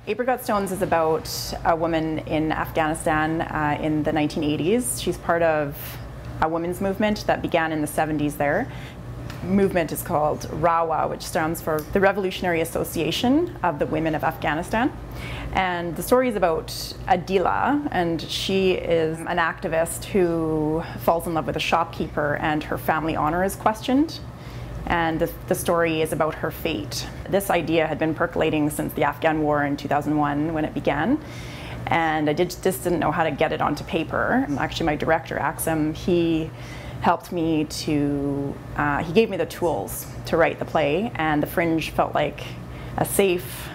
Apricot Stones is about a woman in Afghanistan in the 1980s. She's part of a women's movement that began in the 70s there. Movement is called RAWA, which stands for the Revolutionary Association of the Women of Afghanistan. And the story is about Adila, and she is an activist who falls in love with a shopkeeper and her family honor is questioned. And the story is about her fate. This idea had been percolating since the Afghan War in 2001 when it began. And I just didn't know how to get it onto paper. Actually, my director, Axum, he helped me to, he gave me the tools to write the play, and the Fringe felt like a safe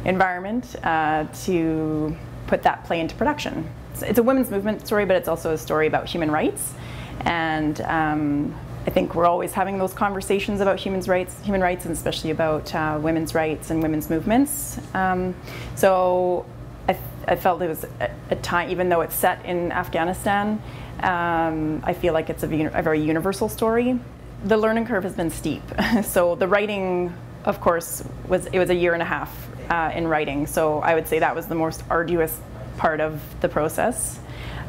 environment to put that play into production. It's a women's movement story, but it's also a story about human rights. And I think we're always having those conversations about human rights, and especially about women's rights and women's movements. So I felt it was a time, even though it's set in Afghanistan, I feel like it's a very universal story. The learning curve has been steep. So the writing, of course, was a year and a half in writing. So I would say that was the most arduous part of the process.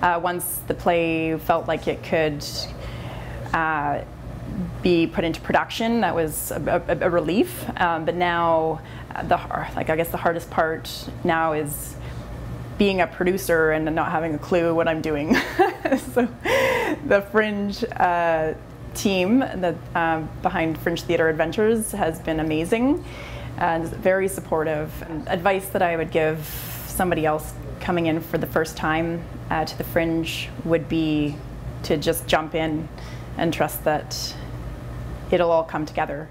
Once the play felt like it could be put into production, that was a relief. But now, I guess the hardest part now is being a producer and not having a clue what I'm doing. So the Fringe team behind Fringe Theatre Adventures has been amazing and very supportive. Advice that I would give somebody else coming in for the first time to the Fringe would be to just jump in and trust that it'll all come together.